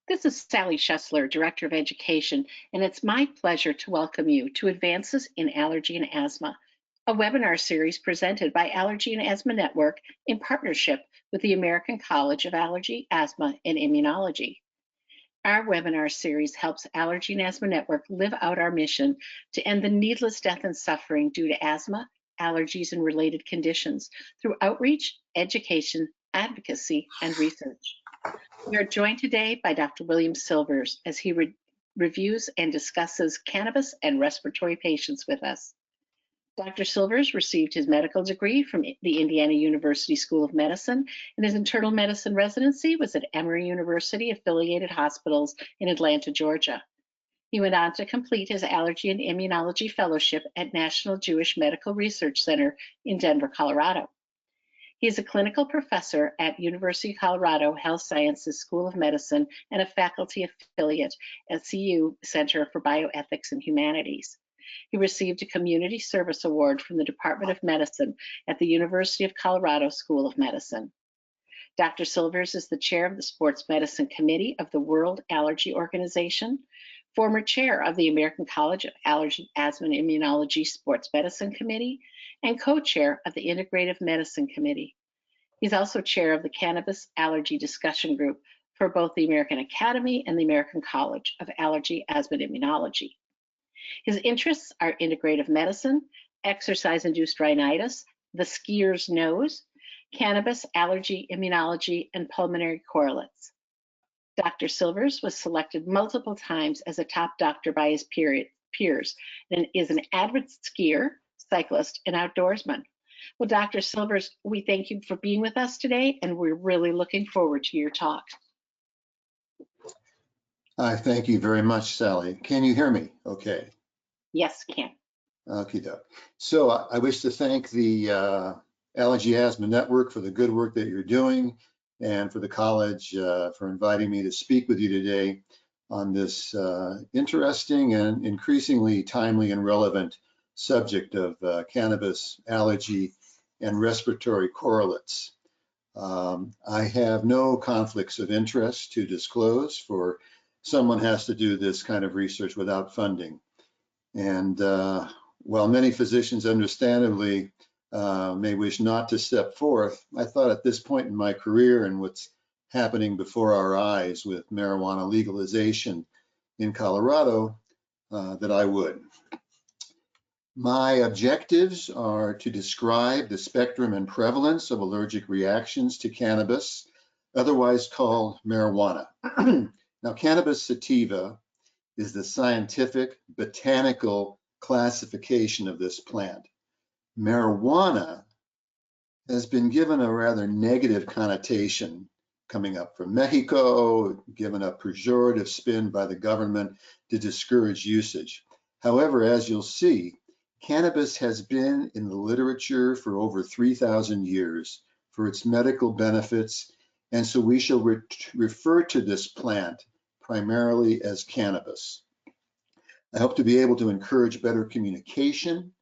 This is Sally Schessler, Director of Education, and it's my pleasure to welcome you to Advances in Allergy and Asthma, a webinar series presented by Allergy and Asthma Network in partnership with the American College of Allergy, Asthma, and Immunology. Our webinar series helps Allergy and Asthma Network live out our mission to end the needless death and suffering due to asthma, allergies, and related conditions through outreach, education, advocacy, and research. We are joined today by Dr. William Silvers as he reviews and discusses cannabis and respiratory patients with us. Dr. Silvers received his medical degree from the Indiana University School of Medicine, and his internal medicine residency was at Emory University Affiliated Hospitals in Atlanta, Georgia. He went on to complete his Allergy and Immunology Fellowship at National Jewish Medical Research Center in Denver, Colorado. He is a clinical professor at University of Colorado Health Sciences School of Medicine and a faculty affiliate at CU Center for Bioethics and Humanities. He received a Community Service Award from the Department of Medicine at the University of Colorado School of Medicine. Dr. Silvers is the chair of the Sports Medicine Committee of the World Allergy Organization, former chair of the American College of Allergy, Asthma, and Immunology Sports Medicine Committee, and co-chair of the Integrative Medicine Committee. He's also chair of the Cannabis Allergy Discussion Group for both the American Academy and the American College of Allergy, Asthma, and Immunology. His interests are integrative medicine, exercise-induced rhinitis, the skier's nose, cannabis, allergy, immunology, and pulmonary correlates. Dr. Silvers was selected multiple times as a top doctor by his peers and is an avid skier, cyclist, and outdoorsman. Well, Dr. Silvers, we thank you for being with us today, and we're really looking forward to your talk. Hi, thank you very much, Sally. Can you hear me okay? Yes, can. Okay, so I wish to thank the Allergy Asthma Network for the good work that you're doing, and for the college for inviting me to speak with you today on this interesting and increasingly timely and relevant subject of cannabis, allergy, and respiratory correlates. I have no conflicts of interest to disclose, for someone has to do this kind of research without funding. And while many physicians understandably may wish not to step forth, I thought at this point in my career and what's happening before our eyes with marijuana legalization in Colorado, that I would. My objectives are to describe the spectrum and prevalence of allergic reactions to cannabis, otherwise called marijuana. Now, cannabis sativa is the scientific botanical classification of this plant. Marijuana has been given a rather negative connotation coming up from Mexico, given a pejorative spin by the government to discourage usage. However, as you'll see, cannabis has been in the literature for over 3,000 years for its medical benefits, and so we shall refer to this plant primarily as cannabis. I hope to be able to encourage better communication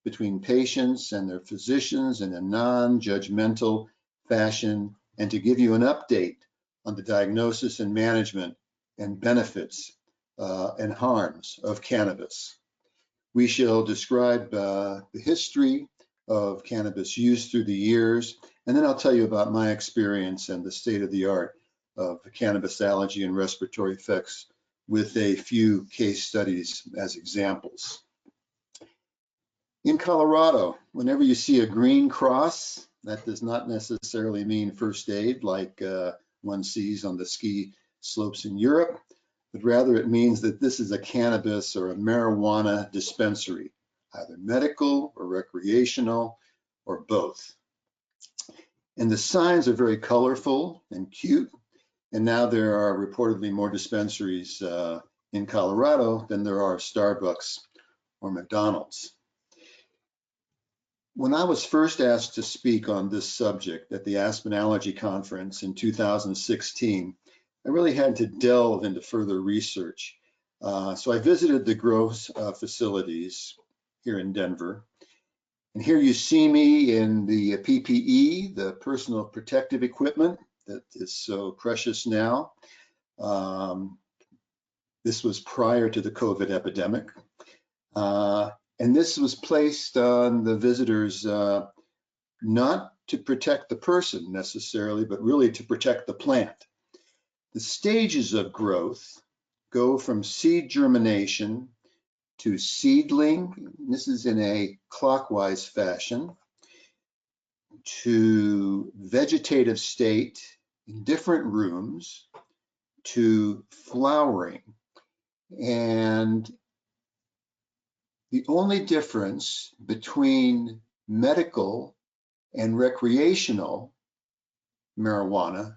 between patients and their physicians in a non-judgmental fashion, and to give you an update on the diagnosis and management and benefits and harms of cannabis. We shall describe the history of cannabis use through the years, and then I'll tell you about my experience and the state of the art of cannabis allergy and respiratory effects with a few case studies as examples. In Colorado, whenever you see a green cross, that does not necessarily mean first aid like one sees on the ski slopes in Europe, but rather it means that this is a cannabis or a marijuana dispensary, either medical or recreational or both. And the signs are very colorful and cute, and now there are reportedly more dispensaries in Colorado than there are Starbucks or McDonald's. When I was first asked to speak on this subject at the Aspen Allergy Conference in 2016, I really had to delve into further research. So I visited the grow facilities here in Denver. And here you see me in the PPE, the personal protective equipment that is so precious now. This was prior to the COVID epidemic. And this was placed on the visitors not to protect the person necessarily, but really to protect the plant. The stages of growth go from seed germination to seedling, this is in a clockwise fashion, to vegetative state in different rooms, to flowering. And the only difference between medical and recreational marijuana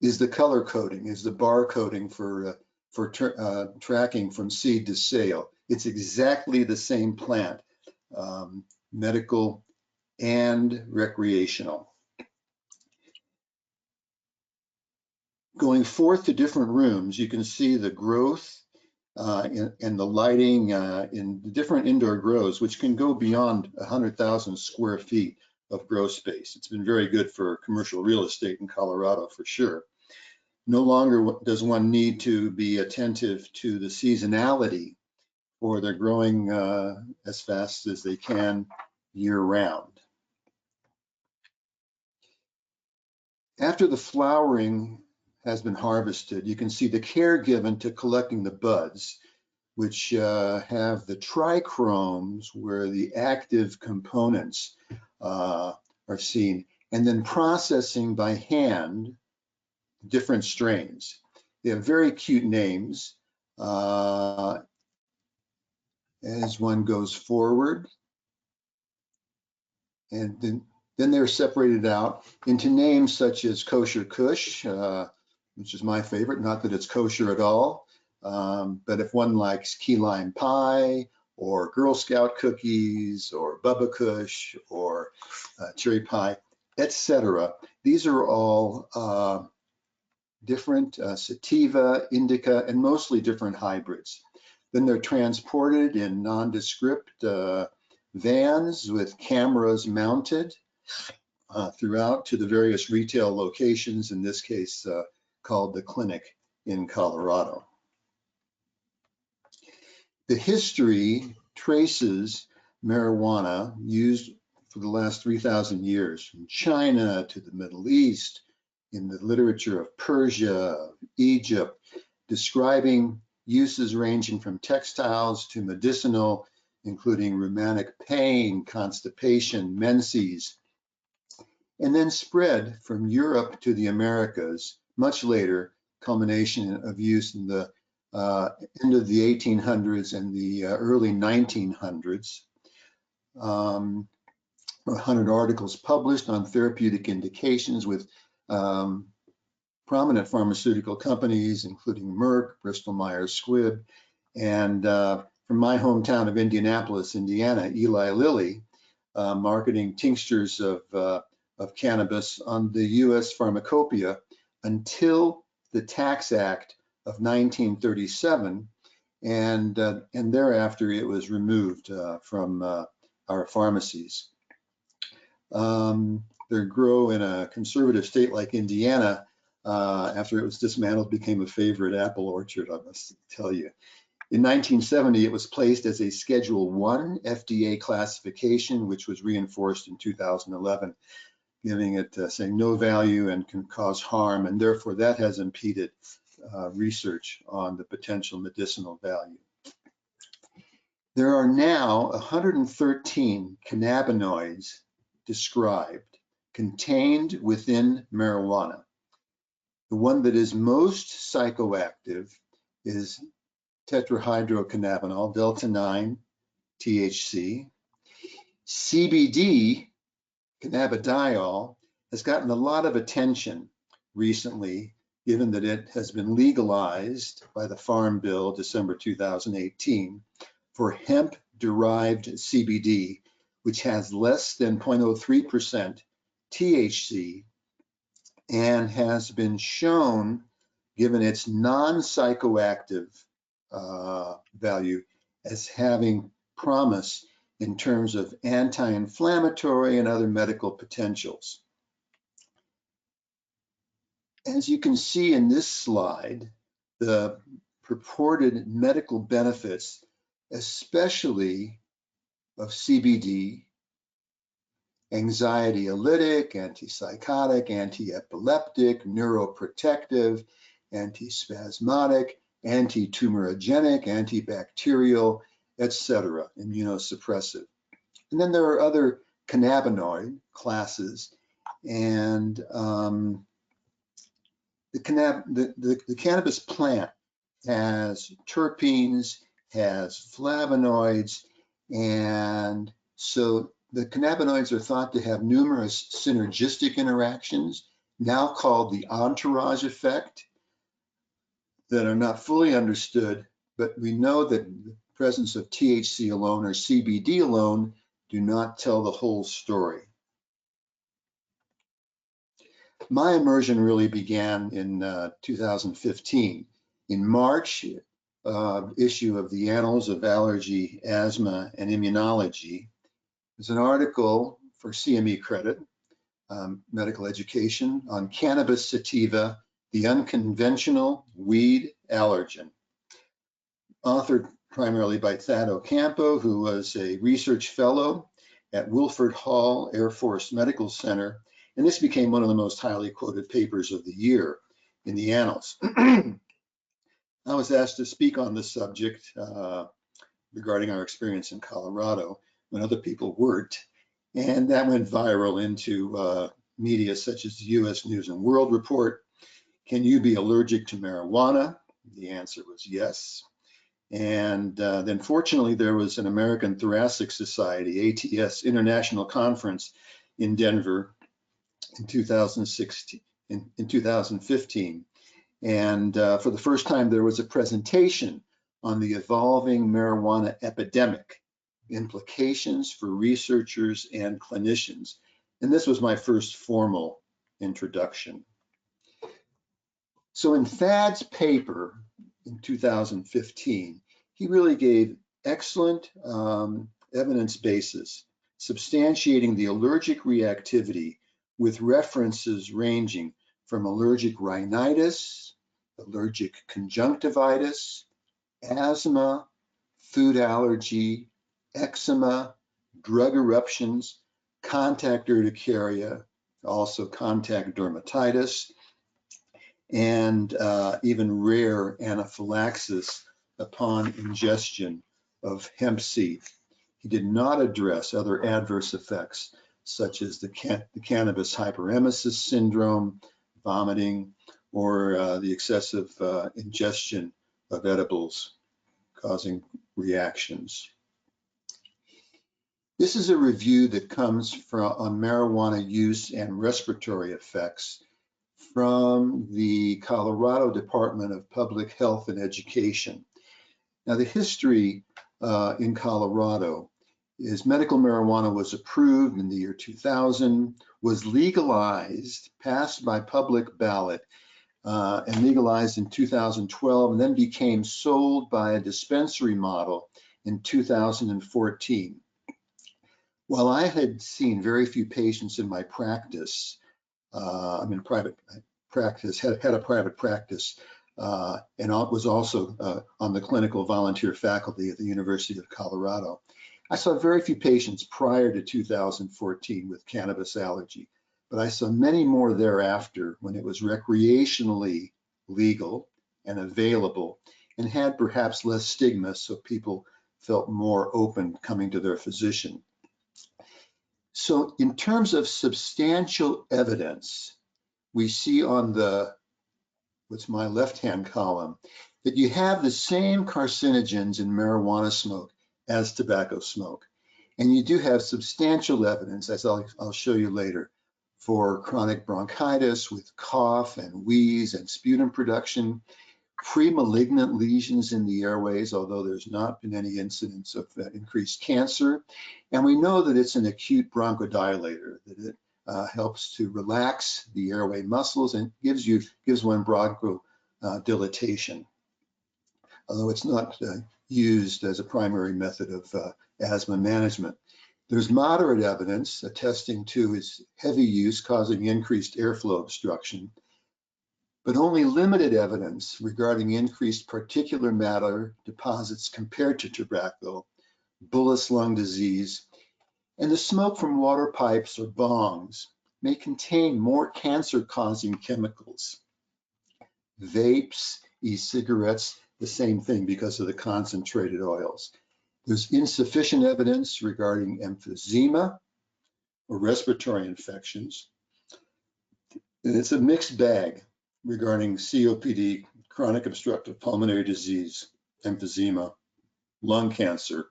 is the color coding, is the bar coding for tracking from seed to sale. It's exactly the same plant, medical and recreational. Going forth to different rooms, you can see the growth and the lighting in the different indoor grows, which can go beyond 100,000 square feet of grow space. It's been very good for commercial real estate in Colorado for sure. No longer does one need to be attentive to the seasonality, or they're growing as fast as they can year round. After the flowering has been harvested, you can see the care given to collecting the buds, which have the trichromes where the active components are seen, and then processing by hand different strains. They have very cute names as one goes forward. And then they're separated out into names such as Kosher Kush, which is my favorite, not that it's kosher at all, but if one likes key lime pie or Girl Scout cookies or Bubba Kush or cherry pie, etc. These are all different sativa, indica, and mostly different hybrids. Then they're transported in nondescript vans with cameras mounted throughout to the various retail locations, in this case called the Clinic in Colorado. The history traces marijuana used for the last 3,000 years, from China to the Middle East, in the literature of Persia, Egypt, describing uses ranging from textiles to medicinal, including rheumatic pain, constipation, menses, and then spread from Europe to the Americas much later, culmination of use in the end of the 1800s and the early 1900s. 100 articles published on therapeutic indications with prominent pharmaceutical companies, including Merck, Bristol Myers Squibb, and from my hometown of Indianapolis, Indiana, Eli Lilly, marketing tinctures of cannabis on the U.S. pharmacopoeia until the Tax Act of 1937, and thereafter it was removed from our pharmacies. Their grow in a conservative state like Indiana, after it was dismantled, became a favorite apple orchard, I must tell you. In 1970, it was placed as a Schedule I FDA classification, which was reinforced in 2011, giving it saying no value and can cause harm, and therefore that has impeded research on the potential medicinal value. There are now 113 cannabinoids described, contained within marijuana. The one that is most psychoactive is tetrahydrocannabinol, delta-9 THC. CBD, cannabidiol, has gotten a lot of attention recently, given that it has been legalized by the Farm Bill, December 2018, for hemp-derived CBD, which has less than 0.03% THC and has been shown, given its non-psychoactive value, as having promise in terms of anti-inflammatory and other medical potentials. As you can see in this slide, the purported medical benefits, especially of CBD, anxiolytic, antipsychotic, anti-epileptic, neuroprotective, antispasmodic, anti-tumorigenic, antibacterial, etc., immunosuppressive. And then there are other cannabinoid classes, and the cannabis plant has terpenes, has flavonoids, and so the cannabinoids are thought to have numerous synergistic interactions, now called the entourage effect, that are not fully understood, but we know that the presence of THC alone or CBD alone do not tell the whole story. My immersion really began in 2015. In March, issue of the Annals of Allergy, Asthma, and Immunology, there's an article for CME credit, medical education, on cannabis sativa, the unconventional weed allergen, authored primarily by Thad Ocampo, who was a research fellow at Wilford Hall Air Force Medical Center, and this became one of the most highly quoted papers of the year in the Annals. I was asked to speak on this subject regarding our experience in Colorado when other people weren't, and that went viral into media such as the US News and World Report. Can you be allergic to marijuana? The answer was yes. And then fortunately, there was an American Thoracic Society, ATS, International Conference in Denver in 2015. And for the first time, there was a presentation on the evolving marijuana epidemic, implications for researchers and clinicians. And this was my first formal introduction. So in Thad's paper in 2015, he really gave excellent evidence basis substantiating the allergic reactivity with references ranging from allergic rhinitis, allergic conjunctivitis, asthma, food allergy, eczema, drug eruptions, contact urticaria, also contact dermatitis, and even rare anaphylaxis upon ingestion of hemp seed. He did not address other adverse effects such as the cannabis hyperemesis syndrome, vomiting, or the excessive ingestion of edibles causing reactions. This is a review that comes from on marijuana use and respiratory effects from the Colorado Department of Public Health and Education. Now, the history in Colorado is medical marijuana was approved in the year 2000, was legalized, passed by public ballot, and legalized in 2012, and then became sold by a dispensary model in 2014. While I had seen very few patients in my practice, I'm in private practice, had a private practice, and was also on the clinical volunteer faculty at the University of Colorado. I saw very few patients prior to 2014 with cannabis allergy, but I saw many more thereafter when it was recreationally legal and available and had perhaps less stigma, so people felt more open coming to their physician. So in terms of substantial evidence, we see on what's my left-hand column, that you have the same carcinogens in marijuana smoke as tobacco smoke. And you do have substantial evidence, as I'll show you later, for chronic bronchitis with cough and wheeze and sputum production, pre-malignant lesions in the airways, although there's not been any incidence of increased cancer. And we know that it's an acute bronchodilator, that it helps to relax the airway muscles and gives one bronchodilation, although it's not used as a primary method of asthma management. There's moderate evidence attesting to its heavy use causing increased airflow obstruction. but only limited evidence regarding increased particulate matter deposits compared to tobacco, bullous lung disease, and the smoke from water pipes or bongs may contain more cancer-causing chemicals. Vapes, e-cigarettes, the same thing because of the concentrated oils. There's insufficient evidence regarding emphysema or respiratory infections. And it's a mixed bag regarding COPD, chronic obstructive pulmonary disease, emphysema, lung cancer,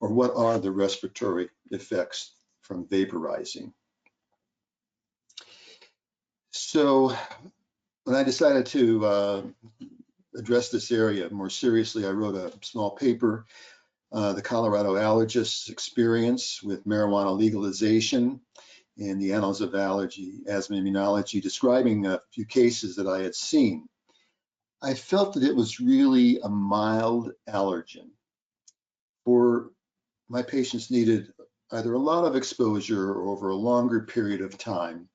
or what are the respiratory effects from vaporizing. So when I decided to address this area more seriously, I wrote a small paper, The Colorado Allergists' Experience with Marijuana Legalization in the Annals of Allergy, Asthma Immunology, describing a few cases that I had seen. I felt that it was really a mild allergen. For my patients needed either a lot of exposure or over a longer period of time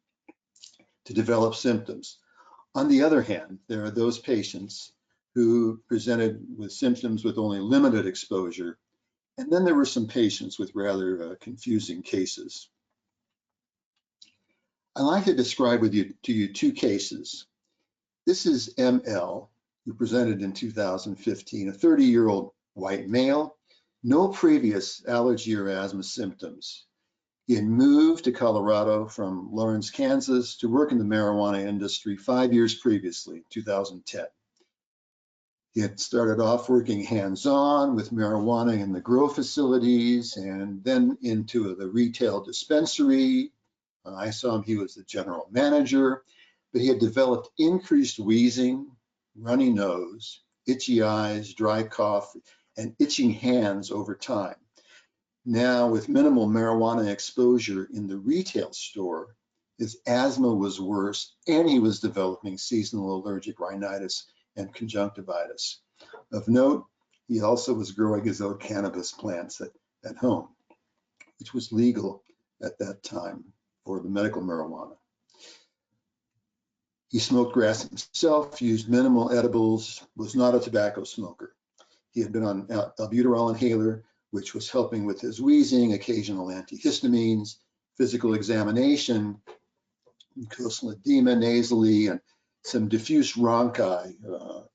to develop symptoms. On the other hand, there are those patients who presented with symptoms with only limited exposure, and then there were some patients with rather confusing cases. I'd like to describe to you two cases. This is ML, who presented in 2015, a 30-year-old white male, no previous allergy or asthma symptoms. He had moved to Colorado from Lawrence, Kansas to work in the marijuana industry 5 years previously, 2010. He had started off working hands-on with marijuana in the grow facilities and then into the retail dispensary. I saw him, he was the general manager, but he had developed increased wheezing, runny nose, itchy eyes, dry cough, and itching hands over time. Now, with minimal marijuana exposure in the retail store, his asthma was worse and he was developing seasonal allergic rhinitis and conjunctivitis. Of note, he also was growing his own cannabis plants at home, which was legal at that time for the medical marijuana. He smoked grass himself, used minimal edibles, was not a tobacco smoker. He had been on albuterol inhaler, which was helping with his wheezing, occasional antihistamines, physical examination, mucosal edema nasally, and some diffuse rhonchi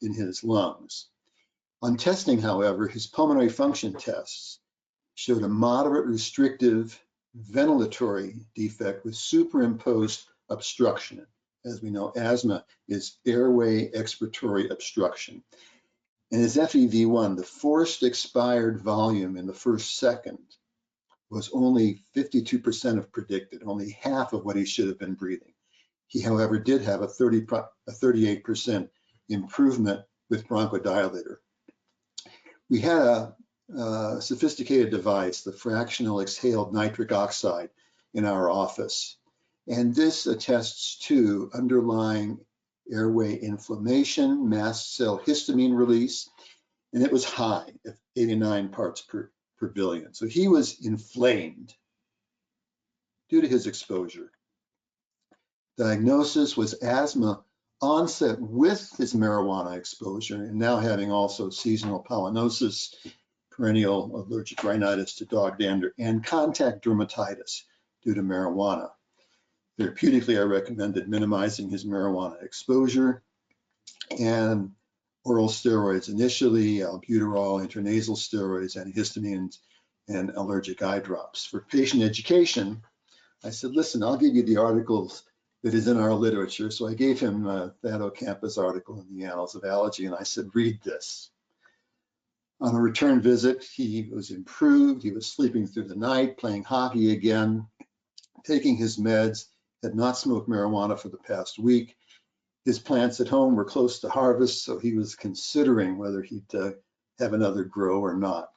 in his lungs. On testing, however, his pulmonary function tests showed a moderate restrictive ventilatory defect with superimposed obstruction. As we know, asthma is airway expiratory obstruction. And his FEV1, the forced expired volume in the first second, was only 52% of predicted, only half of what he should have been breathing. He, however, did have a 38% improvement with bronchodilator. We had a sophisticated device, the fractional exhaled nitric oxide, in our office. And this attests to underlying airway inflammation, mast cell histamine release, and it was high at 89 parts per billion. So he was inflamed due to his exposure. Diagnosis was asthma onset with his marijuana exposure and now having also seasonal pollinosis, perennial allergic rhinitis to dog dander, and contact dermatitis due to marijuana. Therapeutically, I recommended minimizing his marijuana exposure and oral steroids initially, albuterol, intranasal steroids, antihistamines, and allergic eye drops. For patient education, I said, listen, I'll give you the articles that is in our literature. So I gave him Thado Campa's article in the Annals of Allergy, and I said, read this. On a return visit, he was improved. He was sleeping through the night, playing hockey again, taking his meds, had not smoked marijuana for the past week. His plants at home were close to harvest, so he was considering whether he'd have another grow or not.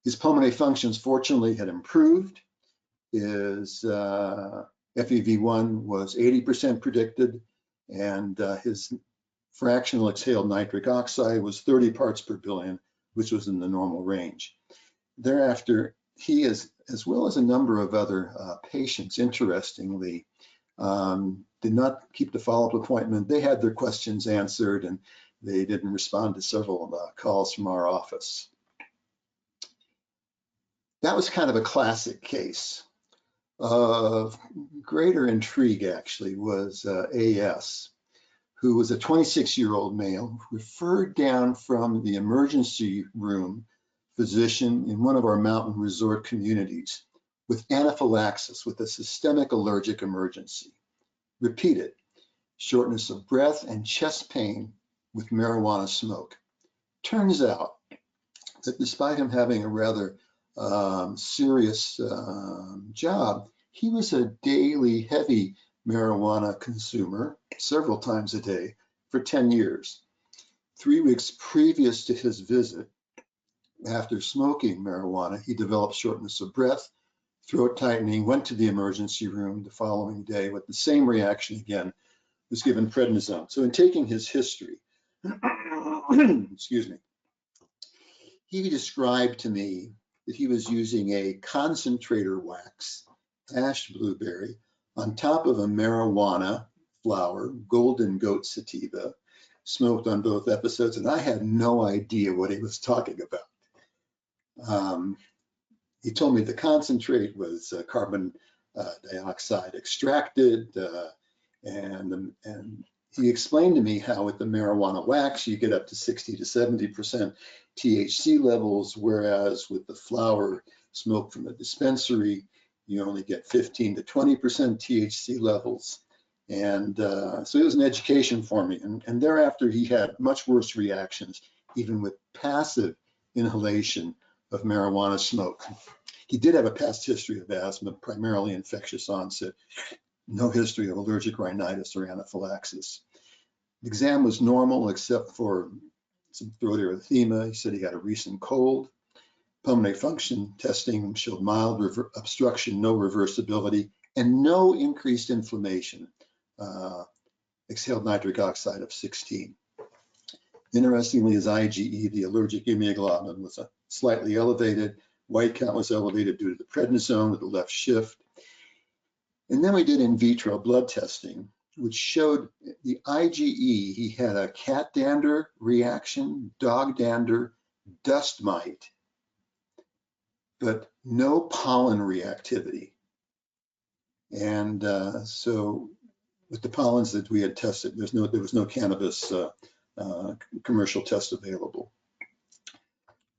His pulmonary functions, fortunately, had improved. His FEV1 was 80% predicted, and his fractional exhaled nitric oxide was 30 parts per billion, which was in the normal range. Thereafter, he, as well as a number of other patients, interestingly, did not keep the follow-up appointment. They had their questions answered, and they didn't respond to several calls from our office. That was kind of a classic case. Of greater intrigue, actually, was AS, who was a 26-year-old male referred down from the emergency room physician in one of our mountain resort communities with anaphylaxis, with a systemic allergic emergency. Repeated shortness of breath and chest pain with marijuana smoke. Turns out that despite him having a rather serious job, he was a daily heavy marijuana consumer several times a day for 10 years. 3 weeks previous to his visit, after smoking marijuana, he developed shortness of breath, throat tightening, went to the emergency room the following day with the same reaction again, was given prednisone. So in taking his history, excuse me, he described to me that he was using a concentrator wax, ash blueberry, on top of a marijuana flower, golden goat sativa, smoked on both episodes, and I had no idea what he was talking about. He told me the concentrate was carbon dioxide extracted, and he explained to me how with the marijuana wax, you get up to 60 to 70% THC levels, whereas with the flower smoke from a dispensary, you only get 15 to 20% THC levels. And so it was an education for me. And thereafter, he had much worse reactions, even with passive inhalation of marijuana smoke. He did have a past history of asthma, primarily infectious onset, no history of allergic rhinitis or anaphylaxis. The exam was normal except for some throat erythema. He said he had a recent cold. Pulmonary function testing showed mild obstruction, no reversibility, and no increased inflammation. Exhaled nitric oxide of 16. Interestingly, his IgE, the allergic immunoglobulin, was slightly elevated. White count was elevated due to the prednisone with the left shift. And then we did in vitro blood testing, which showed the IgE, he had a cat dander reaction, dog dander, dust mite, but no pollen reactivity. And so with the pollens that we had tested, there was no cannabis commercial test available.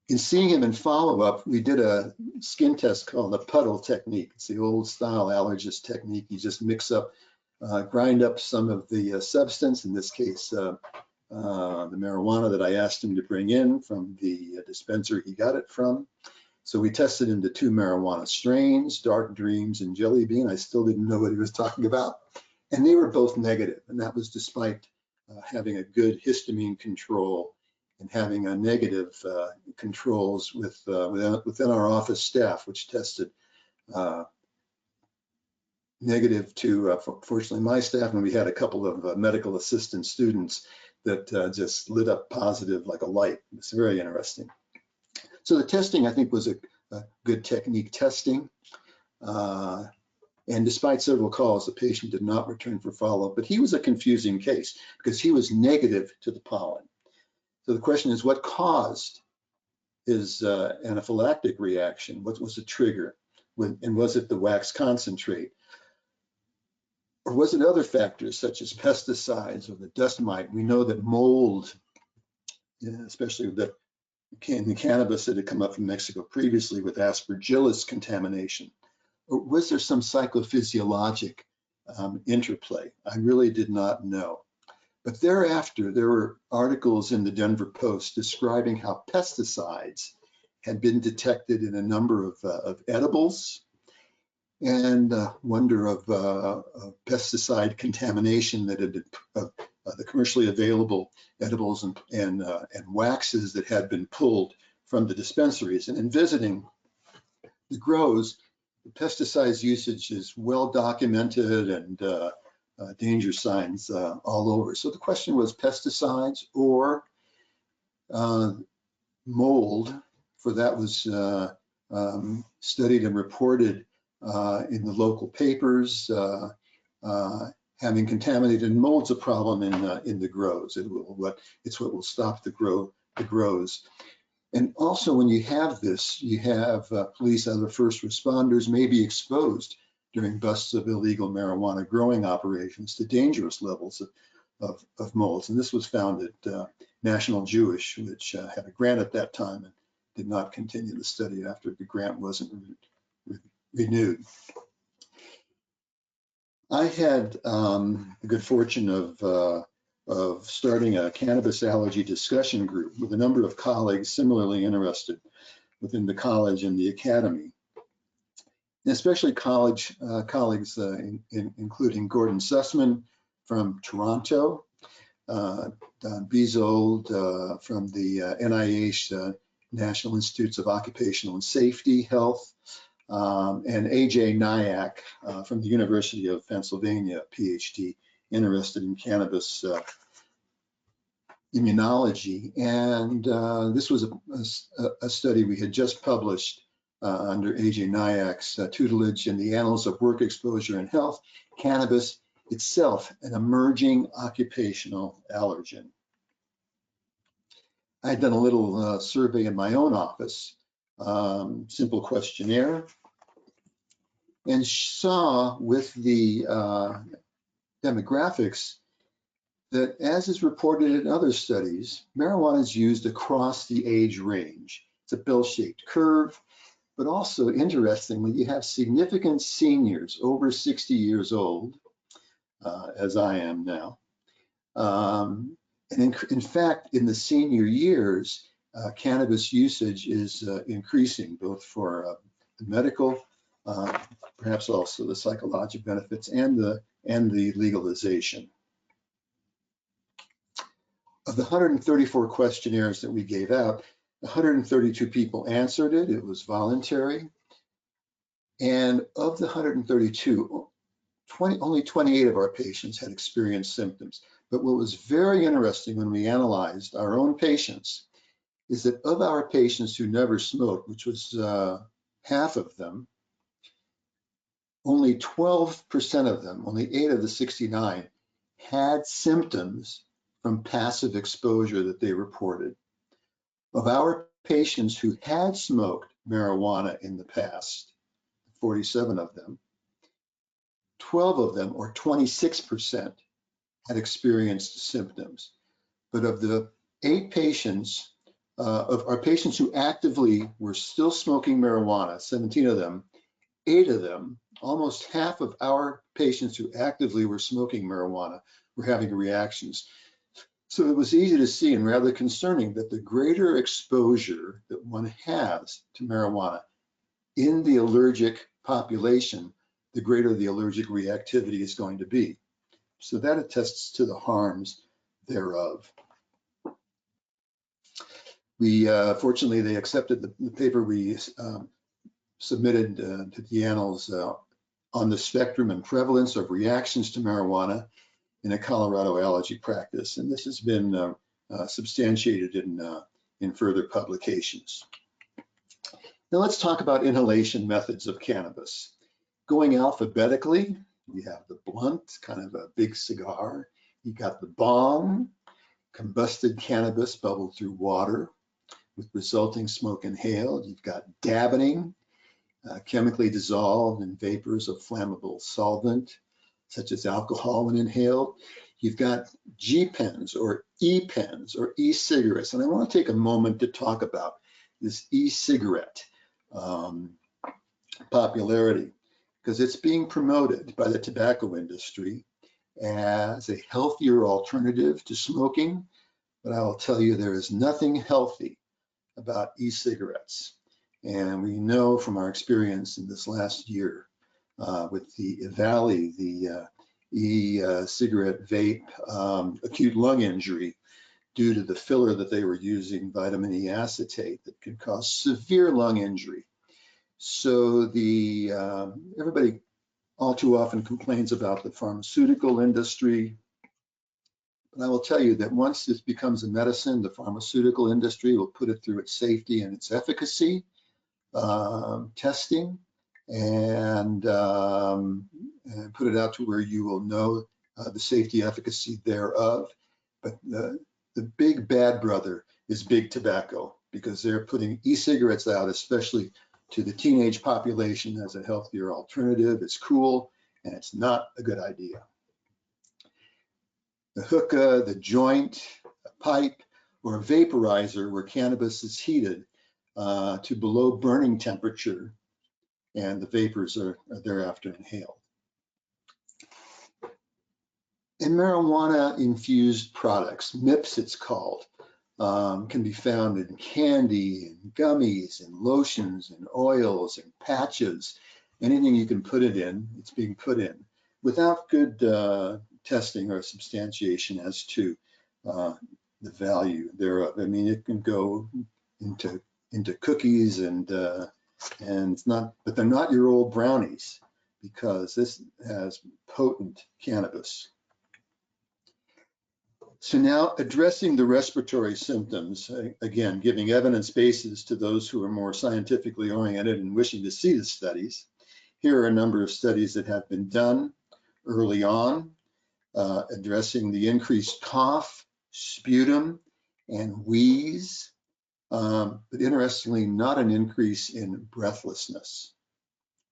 In seeing him in follow-up, we did a skin test called the puddle technique. It's the old style allergist technique. You just mix up, grind up some of the substance, in this case, the marijuana that I asked him to bring in from the dispenser he got it from. So we tested into 2 marijuana strains, Dark Dreams and Jelly Bean. I still didn't know what he was talking about. And they were both negative, and that was despite having a good histamine control and having a negative controls within our office staff, which tested negative to, fortunately, my staff, and we had a couple of medical assistant students that just lit up positive like a light. It's very interesting. So the testing, I think, was a good technique testing. And despite several calls, the patient did not return for follow-up, but he was a confusing case because he was negative to the pollen. So the question is, what caused his anaphylactic reaction? What was the trigger? And was it the wax concentrate? Or was it other factors such as pesticides or the dust mite? We know that mold, especially in the cannabis that had come up from Mexico previously with aspergillus contamination. Or was there some psychophysiologic interplay? I really did not know. But thereafter, there were articles in the Denver Post describing how pesticides had been detected in a number of edibles, and wonder of pesticide contamination that had been the commercially available edibles and waxes that had been pulled from the dispensaries. And in visiting the grows, the pesticides usage is well documented and danger signs all over. So the question was pesticides or mold, for that was studied and reported in the local papers, having contaminated mold's a problem in the grows. It's what will stop the grows. And also, when you have this, you have police and other first responders may be exposed during busts of illegal marijuana growing operations to dangerous levels of molds. And this was found at National Jewish, which had a grant at that time and did not continue the study after the grant wasn't renewed. I had the good fortune of starting a cannabis allergy discussion group with a number of colleagues similarly interested within the college and the academy, and especially colleagues including Gordon Sussman from Toronto, Don Bezold from the NIH, National Institutes of Occupational and Safety Health, and AJ Nyack from the University of Pennsylvania, PhD, interested in cannabis immunology. And this was a study we had just published under AJ Nyack's tutelage in the Annals of Work Exposure and Health, Cannabis Itself, an Emerging Occupational Allergen. I had done a little survey in my own office, simple questionnaire, and saw with the demographics that, as is reported in other studies, marijuana is used across the age range. It's a bell-shaped curve, but also, interestingly, you have significant seniors over 60 years old, as I am now. And in fact, in the senior years, cannabis usage is increasing, both for the medical, perhaps also the psychological benefits, and the legalization. Of the 134 questionnaires that we gave out, 132 people answered it. It was voluntary. And of the 132, only 28 of our patients had experienced symptoms. But what was very interesting when we analyzed our own patients is that of our patients who never smoked, which was half of them, only 12% of them, only 8 of the 69, had symptoms from passive exposure that they reported. Of our patients who had smoked marijuana in the past, 47 of them, 12 of them, or 26%, had experienced symptoms. But of the 8 patients, of our patients who actively were still smoking marijuana, 17 of them, 8 of them, almost half of our patients who actively were smoking marijuana were having reactions. So it was easy to see and rather concerning that the greater exposure that one has to marijuana in the allergic population, the greater the allergic reactivity is going to be. So that attests to the harms thereof. We, fortunately, they accepted the paper we submitted to the Annals on the spectrum and prevalence of reactions to marijuana in a Colorado allergy practice, and this has been substantiated in further publications. Now let's talk about inhalation methods of cannabis. Going alphabetically, you have the blunt, kind of a big cigar. You got the bong, combusted cannabis bubbled through water with resulting smoke inhaled. You've got dabbening, chemically dissolved in vapors of flammable solvent, such as alcohol when inhaled. You've got G-pens or E-pens or e-cigarettes. And I want to take a moment to talk about this e-cigarette popularity, because it's being promoted by the tobacco industry as a healthier alternative to smoking. But I will tell you, there is nothing healthy about e-cigarettes. And we know from our experience in this last year with the EVALI, the e-cigarette vape acute lung injury due to the filler that they were using, vitamin E acetate, that can cause severe lung injury. So the everybody all too often complains about the pharmaceutical industry. But I will tell you that once this becomes a medicine, the pharmaceutical industry will put it through its safety and its efficacy testing, and put it out to where you will know the safety efficacy thereof. But the big bad brother is big tobacco, because they're putting e-cigarettes out, especially to the teenage population, as a healthier alternative. It's cool, and it's not a good idea. The hookah, the joint, a pipe, or a vaporizer where cannabis is heated to below burning temperature, and the vapors are thereafter inhaled. And marijuana infused products, MIPS it's called, can be found in candy and gummies and lotions and oils and patches. Anything you can put it in, it's being put in without good testing or substantiation as to the value thereof. I mean, it can go into cookies and it's not, but they're not your old brownies, because this has potent cannabis. So now, addressing the respiratory symptoms, again, giving evidence bases to those who are more scientifically oriented and wishing to see the studies. Here are a number of studies that have been done early on, addressing the increased cough, sputum, and wheeze, but interestingly, not an increase in breathlessness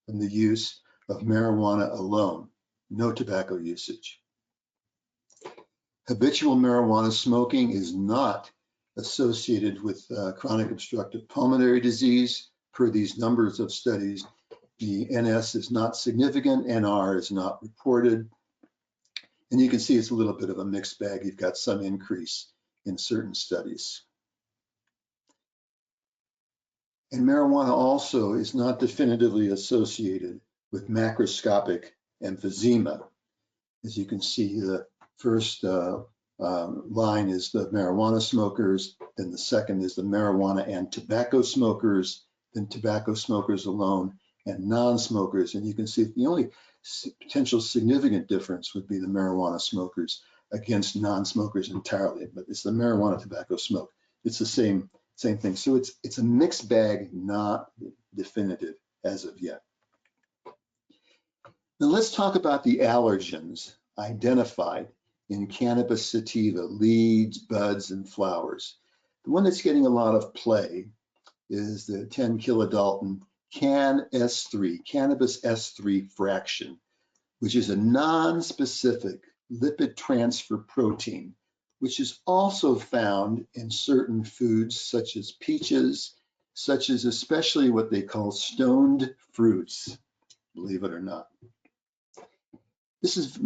from the use of marijuana alone, no tobacco usage. Habitual marijuana smoking is not associated with chronic obstructive pulmonary disease. Per these numbers of studies, the NS is not significant, NR is not reported. And you can see it's a little bit of a mixed bag. You've got some increase in certain studies. And marijuana also is not definitively associated with macroscopic emphysema. As you can see, the first line is the marijuana smokers, then the second is the marijuana and tobacco smokers, then tobacco smokers alone, and non-smokers. And you can see the only potential significant difference would be the marijuana smokers against non-smokers entirely, but it's the marijuana tobacco smoke. It's the same thing. So it's a mixed bag, not definitive as of yet. Now let's talk about the allergens identified in cannabis sativa, leaves, buds, and flowers. The one that's getting a lot of play is the 10 kilodalton CAN-S3, cannabis S3 fraction, which is a non-specific lipid transfer protein, which is also found in certain foods such as peaches, such as especially what they call stoned fruits, believe it or not. This is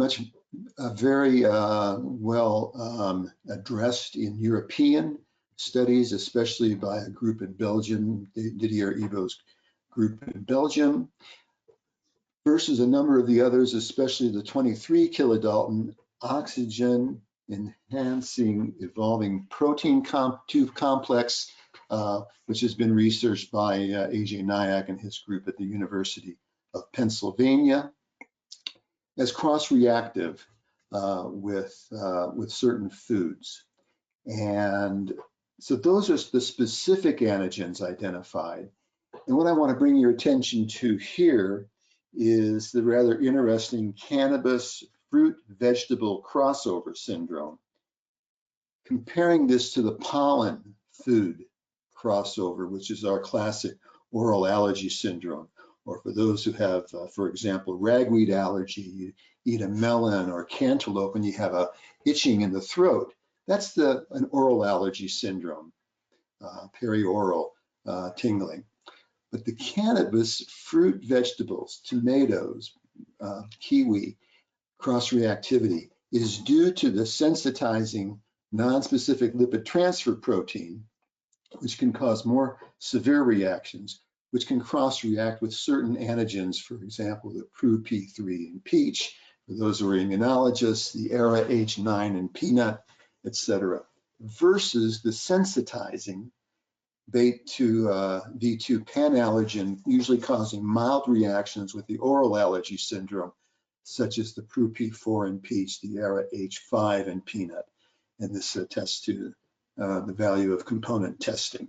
very well addressed in European studies, especially by a group in Belgium, Didier Ibo's group in Belgium, versus a number of the others, especially the 23 kilodalton oxygen enhancing evolving protein tube complex, which has been researched by A.J. Nyack and his group at the University of Pennsylvania, as cross-reactive with certain foods. And so those are the specific antigens identified. And what I want to bring your attention to here is the rather interesting cannabis fruit-vegetable crossover syndrome. Comparing this to the pollen food crossover, which is our classic oral allergy syndrome. Or for those who have, for example, ragweed allergy, you eat a melon or cantaloupe and you have a itching in the throat. That's an oral allergy syndrome, perioral tingling. But the cannabis fruit vegetables, tomatoes, kiwi, cross-reactivity is due to the sensitizing non-specific lipid transfer protein, which can cause more severe reactions, which can cross-react with certain antigens, for example, the PRU-P3 in peach, for those who are immunologists, the ARA-H9 in peanut, etc., versus the sensitizing B2 pan-allergen, usually causing mild reactions with the oral allergy syndrome, such as the PRU-P4 in peach, the ARA-H5 in peanut. And this attests to the value of component testing.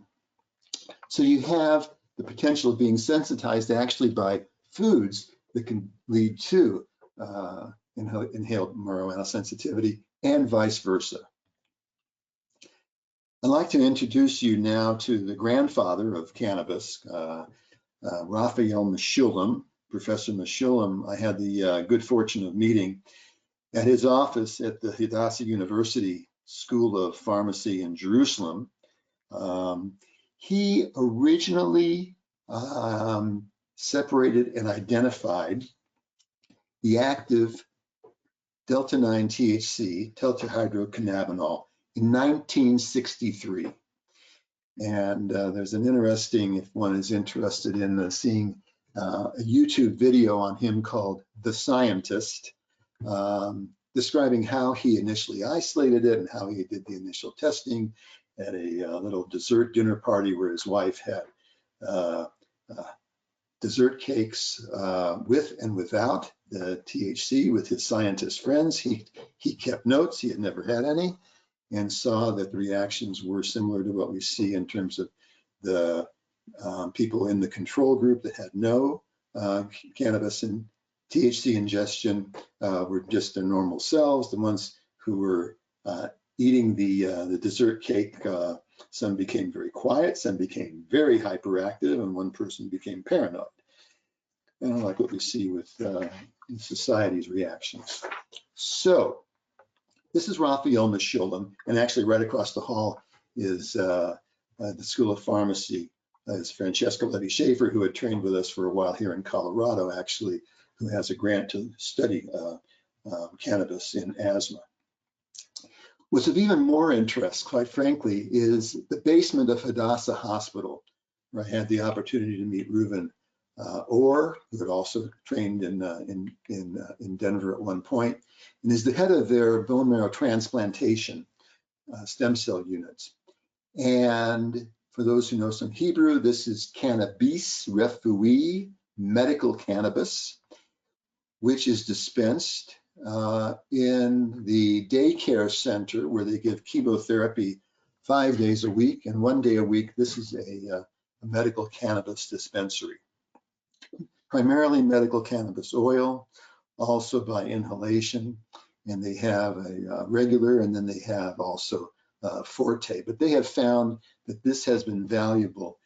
So you have the potential of being sensitized actually by foods that can lead to inhaled marijuana sensitivity, and vice versa. I'd like to introduce you now to the grandfather of cannabis, Raphael Michelin. Professor Michelin, I had the good fortune of meeting at his office at the Hadassah University School of Pharmacy in Jerusalem. He originally separated and identified the active delta-9 THC, tetrahydrocannabinol, in 1963. And there's an interesting, if one is interested in seeing a YouTube video on him called The Scientist, describing how he initially isolated it and how he did the initial testing at a little dessert dinner party where his wife had dessert cakes with and without the THC with his scientist friends. He kept notes, he had never had any, and saw that the reactions were similar to what we see in terms of the people in the control group that had no cannabis and THC ingestion were just their normal selves. The ones who were eating the dessert cake, some became very quiet, some became very hyperactive, and one person became paranoid. And like what we see with in society's reactions. So this is Raphael Michelin, and actually right across the hall is the School of Pharmacy. Is Francesca Schaefer, who had trained with us for a while here in Colorado, actually, who has a grant to study cannabis in asthma. What's of even more interest, quite frankly, is the basement of Hadassah Hospital, where I had the opportunity to meet Reuven Orr, who had also trained in Denver at one point, and is the head of their bone marrow transplantation stem cell units. And for those who know some Hebrew, this is cannabis refuii, medical cannabis, which is dispensed in the daycare center where they give chemotherapy 5 days a week, and 1 day a week. This is a medical cannabis dispensary. Primarily medical cannabis oil, also by inhalation, and they have a regular, and then they have also forte. But they have found that this has been valuable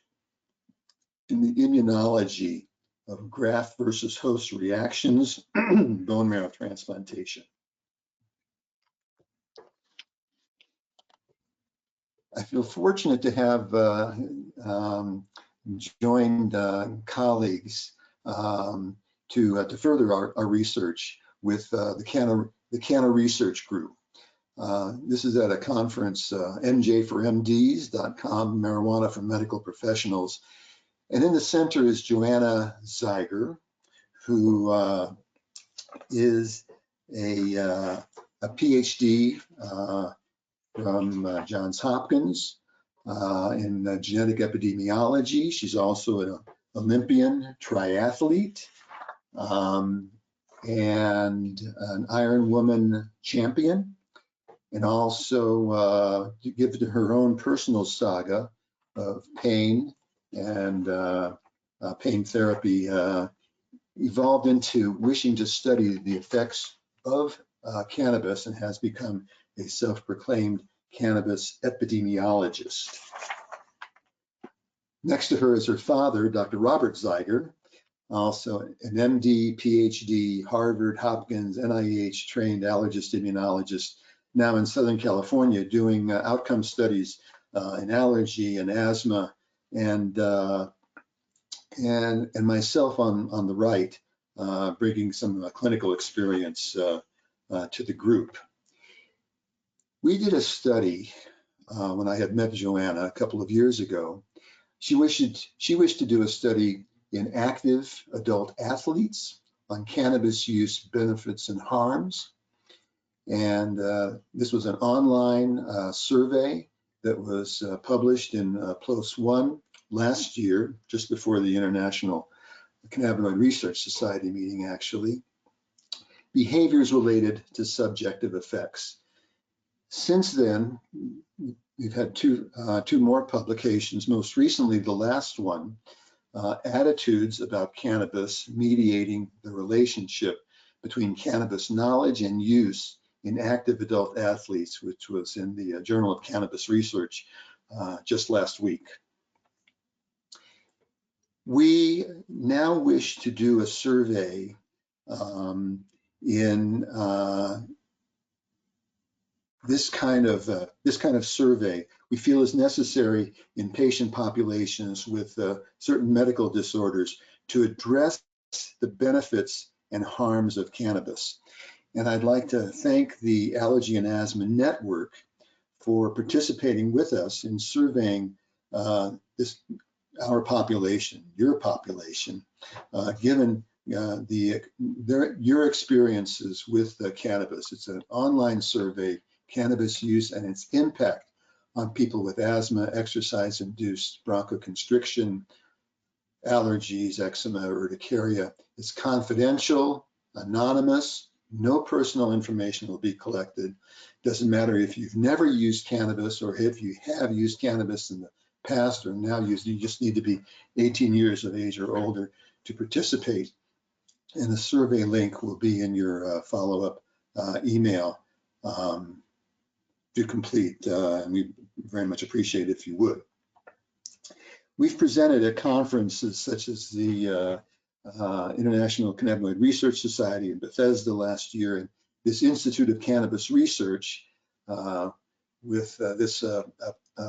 in the immunology of graft versus host reactions, bone marrow transplantation. I feel fortunate to have joined colleagues to further our research with the Canna Research Group. This is at a conference, mj4mds.com, Marijuana for Medical Professionals. And in the center is Joanna Zeiger, who is a PhD from Johns Hopkins in genetic epidemiology. She's also an Olympian triathlete and an Iron Woman champion, and also given her own personal saga of pain and pain therapy, evolved into wishing to study the effects of cannabis and has become a self-proclaimed cannabis epidemiologist. Next to her is her father, Dr. Robert Zeiger, also an MD, PhD, Harvard, Hopkins, NIH trained allergist immunologist, now in Southern California doing outcome studies in allergy and asthma, and myself on the right, bringing some clinical experience to the group. We did a study when I had met Joanna a couple of years ago. She wished to do a study in active adult athletes on cannabis use benefits and harms. And this was an online survey that was published in PLOS One last year, just before the International Cannabinoid Research Society meeting, actually. Behaviors related to subjective effects. Since then, we've had two more publications, most recently the last one, Attitudes about Cannabis Mediating the Relationship between cannabis knowledge and use in active adult athletes, which was in the Journal of Cannabis Research just last week. We now wish to do a survey in this kind of survey we feel is necessary in patient populations with certain medical disorders to address the benefits and harms of cannabis. And I'd like to thank the Allergy and Asthma Network for participating with us in surveying our population, your population, given your experiences with cannabis. It's an online survey, cannabis use and its impact on people with asthma, exercise-induced bronchoconstriction, allergies, eczema, urticaria. It's confidential, anonymous, no personal information will be collected. Doesn't matter if you've never used cannabis or if you have used cannabis in the past or now used, you just need to be 18 years of age or older to participate. And the survey link will be in your follow-up email to complete, and we very much appreciate it if you would. We've presented at conferences such as the International Cannabinoid Research Society in Bethesda last year, and this Institute of Cannabis Research with this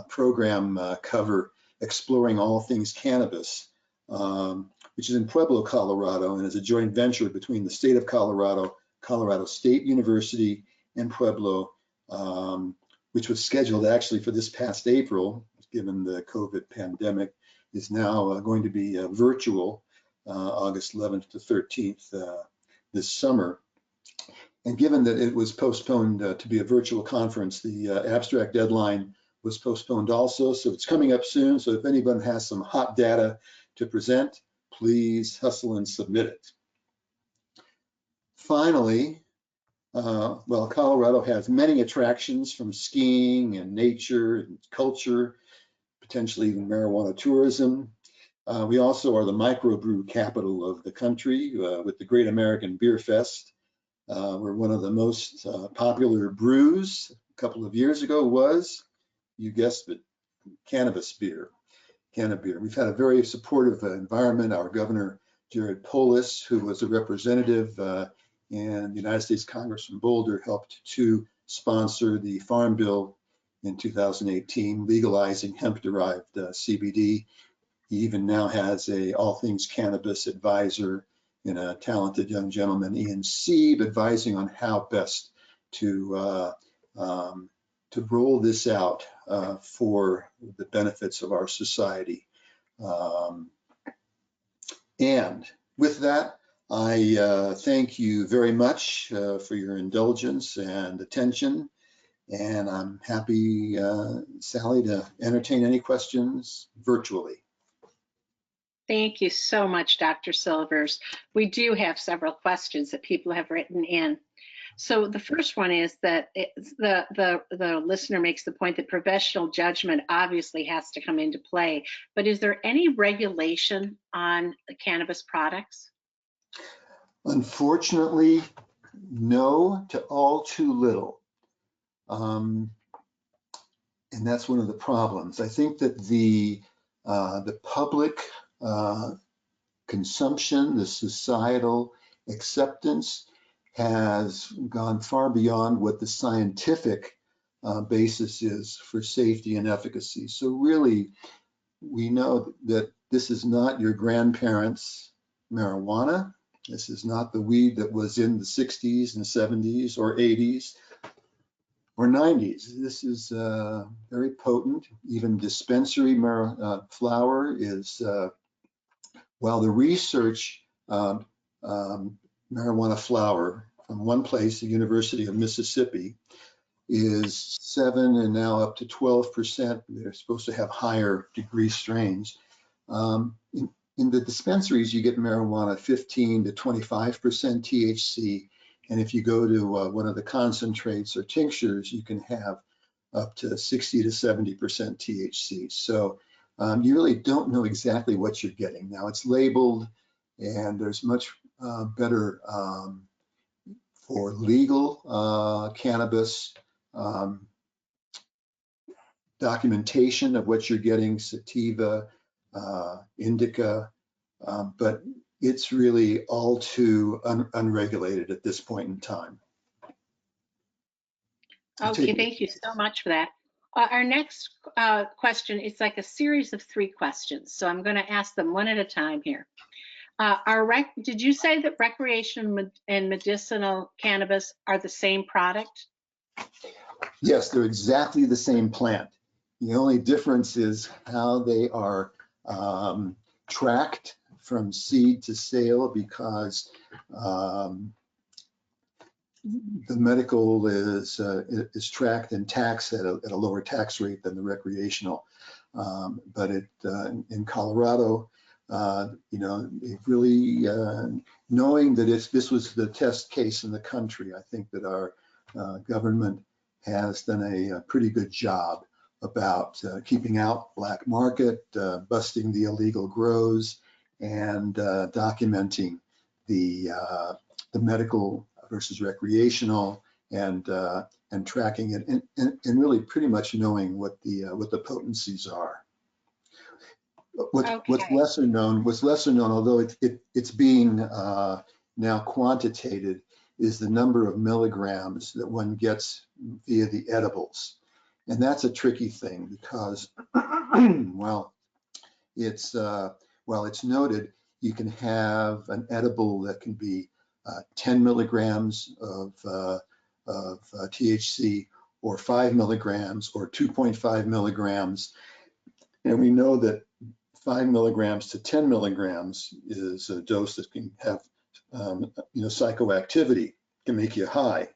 program cover Exploring All Things Cannabis, which is in Pueblo, Colorado, and is a joint venture between the state of Colorado, Colorado State University, and Pueblo, which was scheduled actually for this past April, given the COVID pandemic, is now going to be virtual, August 11th to 13th this summer. And given that it was postponed to be a virtual conference, the abstract deadline was postponed also, so it's coming up soon. So if anyone has some hot data to present, please hustle and submit it. Finally, well, Colorado has many attractions from skiing and nature and culture, potentially even marijuana tourism. We also are the microbrew capital of the country with the Great American Beer Fest. We're one of the most popular brews a couple of years ago was, you guessed it, cannabis beer. We've had a very supportive environment. Our Governor, Jared Polis, who was a representative in the United States Congress from Boulder, helped to sponsor the Farm Bill in 2018, legalizing hemp-derived CBD. He even now has a all things cannabis advisor and a talented young gentleman, Ian Sieb, advising on how best to roll this out for the benefits of our society. And with that, I thank you very much for your indulgence and attention. And I'm happy, Sally, to entertain any questions virtually. Thank you so much, Dr. Silvers. We do have several questions that people have written in. So the first one is that the listener makes the point that professional judgment obviously has to come into play, but is there any regulation on cannabis products? Unfortunately, no, to all too little. And that's one of the problems. I think that the public consumption, the societal acceptance has gone far beyond what the scientific basis is for safety and efficacy. So really, we know that this is not your grandparents' marijuana. This is not the weed that was in the 60s and 70s or 80s or 90s. This is very potent. Even dispensary flower is, while the research marijuana flower from one place, the University of Mississippi, is 7 and now up to 12%. They're supposed to have higher degree strains. In the dispensaries, you get marijuana 15 to 25% THC. And if you go to one of the concentrates or tinctures, you can have up to 60 to 70% THC. So you really don't know exactly what you're getting. Now it's labeled, and there's much better for legal cannabis, documentation of what you're getting, sativa, indica, but it's really all too unregulated at this point in time. Okay, thank you so much for that. Our next question is like a series of 3 questions, so I'm going to ask them one at a time here. Did you say that recreational and medicinal cannabis are the same product? Yes, they're exactly the same plant. The only difference is how they are tracked from seed to sale, because the medical is tracked and taxed at a lower tax rate than the recreational. But in Colorado, you know, it really knowing that this was the test case in the country, I think that our government has done a pretty good job about keeping out black market, busting the illegal grows, and documenting the medical versus recreational, and tracking it, and really pretty much knowing what the potencies are. What's lesser known, although it's being now quantitated, is the number of milligrams that one gets via the edibles. And that's a tricky thing because, well, it's noted you can have an edible that can be 10 milligrams of THC, or 5 milligrams, or 2.5 milligrams. And we know that 5 milligrams to 10 milligrams is a dose that can have psychoactivity, can make you high.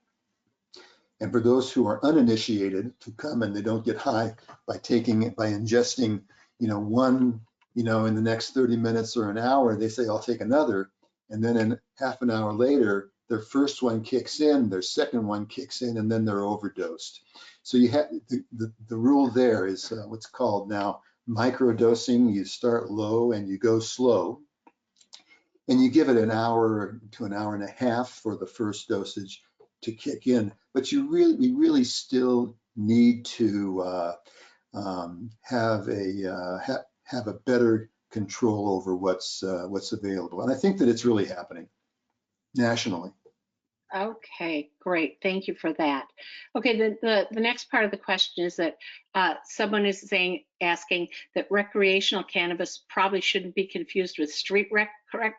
And for those who are uninitiated, to come and they don't get high by ingesting, one, in the next 30 minutes or an hour, they say, I'll take another. And then in half an hour later, their first one kicks in, their second one kicks in, and then they're overdosed. So you have the rule there is what's called now microdosing. You start low and you go slow, and you give it an hour to an hour and a half for the first dosage to kick in. But we really still need to have a better control over what's available, and I think that it's really happening nationally. Okay, great. Thank you for that. Okay, the next part of the question is that someone is asking that recreational cannabis probably shouldn't be confused with street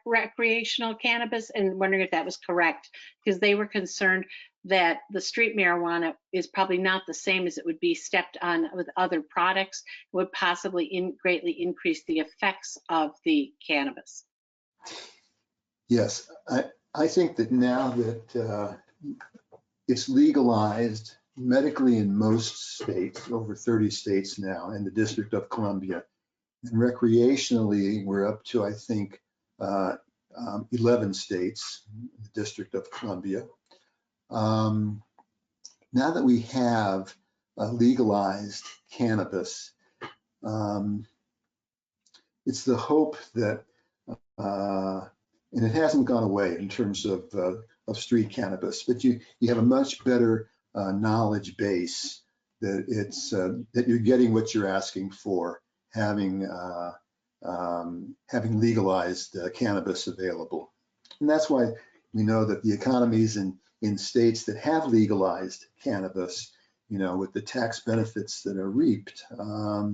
recreational cannabis, and wondering if that was correct, because they were concerned that the street marijuana is probably not the same as it would be stepped on with other products. It would possibly greatly increase the effects of the cannabis. Yes, I think that now that it's legalized medically in most states, over 30 states now, in the District of Columbia, and recreationally we're up to, I think, 11 states, the District of Columbia. Now that we have legalized cannabis, it's the hope that and it hasn't gone away in terms of street cannabis, but you have a much better knowledge base that that you're getting what you're asking for, having legalized cannabis available. And that's why we know that the economies in states that have legalized cannabis, with the tax benefits that are reaped,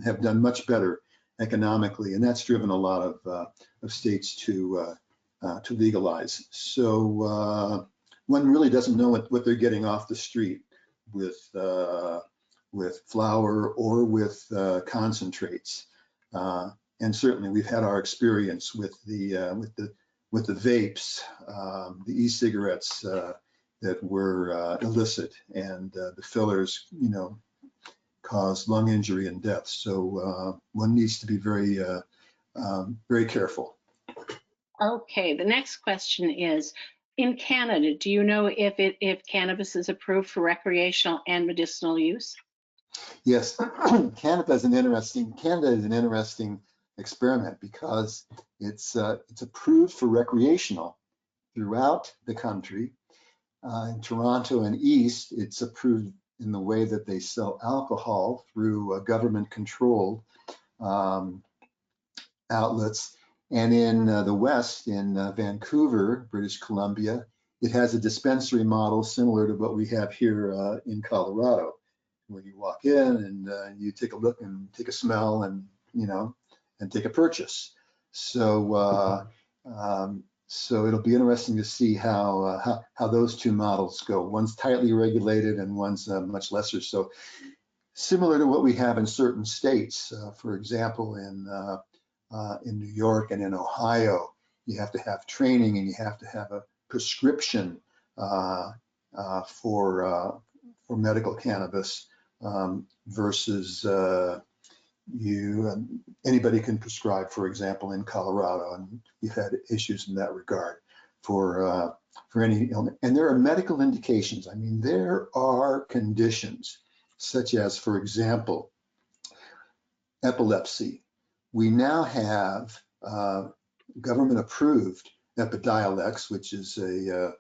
have done much better economically, and that's driven a lot of states to legalize. So one really doesn't know what they're getting off the street with flour or with concentrates. And certainly we've had our experience with the vapes, the e-cigarettes that were illicit, and the fillers, cause lung injury and death. So one needs to be very, very careful. Okay, the next question is, in Canada, do you know if cannabis is approved for recreational and medicinal use? Yes, Canada is an interesting experiment, because it's approved for recreational throughout the country. in Toronto and East, it's approved in the way that they sell alcohol through government-controlled outlets. And in the West, in Vancouver, British Columbia, it has a dispensary model similar to what we have here in Colorado, where you walk in and you take a look and take a smell and, and take a purchase. So, so it'll be interesting to see how those two models go. One's tightly regulated and one's much lesser. So similar to what we have in certain states, for example, in New York and in Ohio, you have to have training and you have to have a prescription for medical cannabis versus anybody can prescribe, for example, in Colorado, and you've had issues in that regard for any illness. And there are medical indications. I mean, there are conditions such as, for example, epilepsy. We now have government-approved Epidiolex, which is a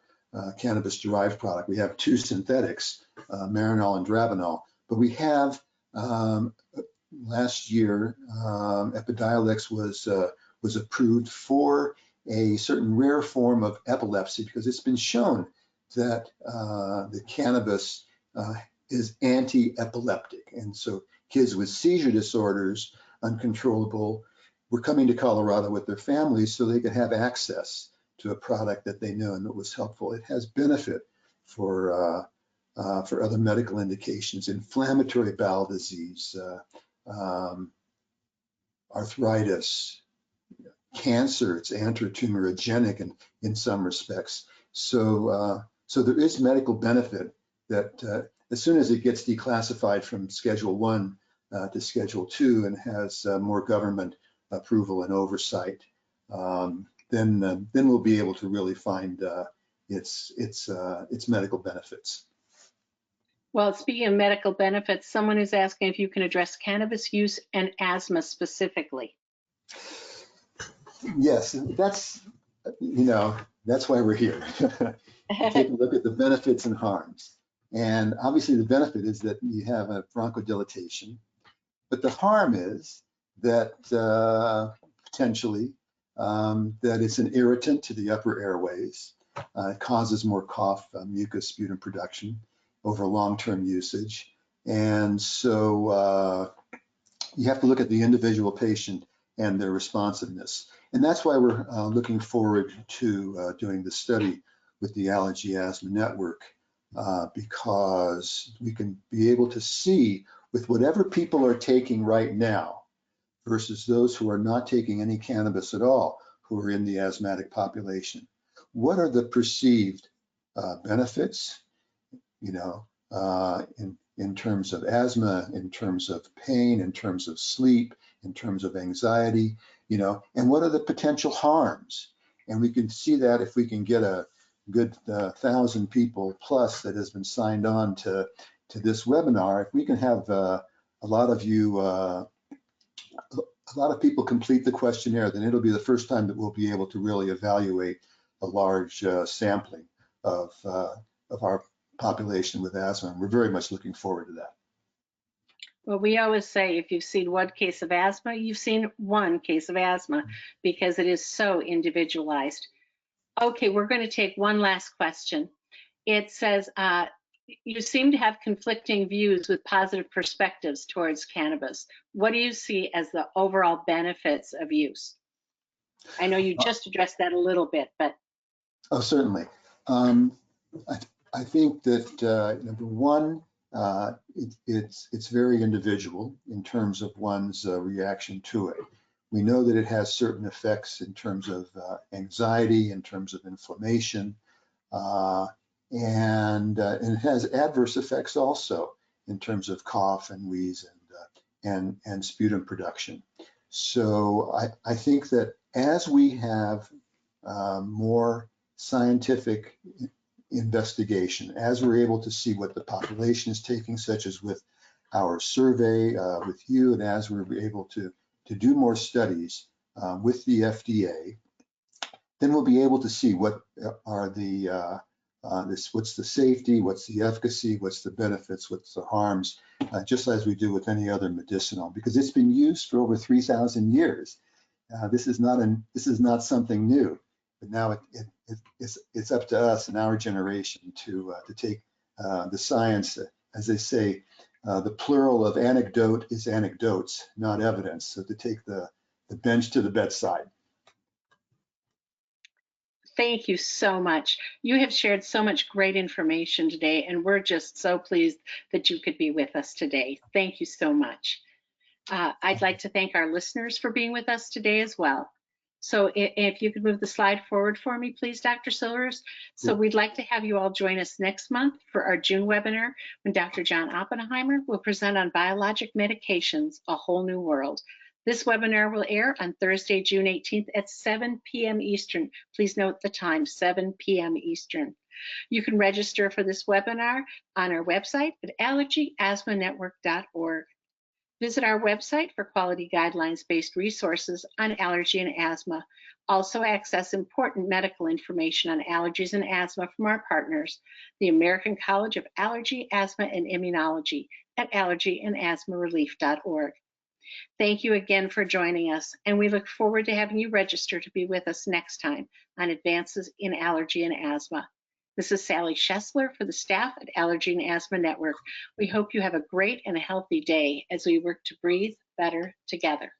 cannabis-derived product. We have two synthetics, Marinol and Dronabinol, but we have last year, Epidiolex was approved for a certain rare form of epilepsy because it's been shown that the cannabis is anti-epileptic. And so kids with seizure disorders, uncontrollable, were coming to Colorado with their families so they could have access to a product that they knew and that was helpful. It has benefit for other medical indications, inflammatory bowel disease, arthritis, cancer. It's anti-tumorigenic in some respects. So, so there is medical benefit that as soon as it gets declassified from Schedule 1 to Schedule 2 and has more government approval and oversight, then we'll be able to really find its medical benefits. Well, speaking of medical benefits, someone is asking if you can address cannabis use and asthma specifically. Yes, that's why we're here. Take a look at the benefits and harms. And obviously the benefit is that you have a bronchodilation, but the harm is that potentially that it's an irritant to the upper airways. It causes more cough, mucus, sputum production over long-term usage. And so you have to look at the individual patient and their responsiveness. And that's why we're looking forward to doing the study with the Allergy Asthma Network, because we can be able to see with whatever people are taking right now versus those who are not taking any cannabis at all, who are in the asthmatic population. What are the perceived benefits, in terms of asthma, in terms of pain, in terms of sleep, in terms of anxiety, and what are the potential harms? And we can see that if we can get a good 1,000 people plus that has been signed on to this webinar. If we can have a lot of you, a lot of people complete the questionnaire, then it'll be the first time that we'll be able to really evaluate a large sampling of our population with asthma. And we're very much looking forward to that. Well, we always say if you've seen one case of asthma, you've seen one case of asthma, because it is so individualized. Okay, we're going to take one last question. It says, you seem to have conflicting views with positive perspectives towards cannabis. What do you see as the overall benefits of use? I know you just addressed that a little bit, but. Oh, certainly. I think that number one, it's very individual in terms of one's reaction to it. We know that it has certain effects in terms of anxiety, in terms of inflammation, and it has adverse effects also in terms of cough and wheeze and sputum production. So I think that as we have more scientific investigation, as we're able to see what the population is taking, such as with our survey with you, and as we're able to do more studies with the FDA, then we'll be able to see what are the what's the safety, what's the efficacy, what's the benefits, what's the harms, just as we do with any other medicinal, because it's been used for over 3,000 years. This is not something new, but now it's up to us in our generation to take the science, as they say, the plural of anecdote is anecdotes, not evidence. So to take the bench to the bedside. Thank you so much. You have shared so much great information today, and we're just so pleased that you could be with us today. Thank you so much. I'd like to thank our listeners for being with us today as well. So if you could move the slide forward for me, please, Dr. Silvers. So we'd like to have you all join us next month for our June webinar when Dr. John Oppenheimer will present on biologic medications, a whole new world. This webinar will air on Thursday, June 18th at 7 p.m. Eastern. Please note the time, 7 p.m. Eastern. You can register for this webinar on our website at allergyasthmanetwork.org. Visit our website for quality guidelines-based resources on allergy and asthma. Also access important medical information on allergies and asthma from our partners, the American College of Allergy, Asthma, and Immunology at allergyandasthmarelief.org. Thank you again for joining us, and we look forward to having you register to be with us next time on Advances in Allergy and Asthma. This is Sally Schessler for the staff at Allergy and Asthma Network. We hope you have a great and a healthy day as we work to breathe better together.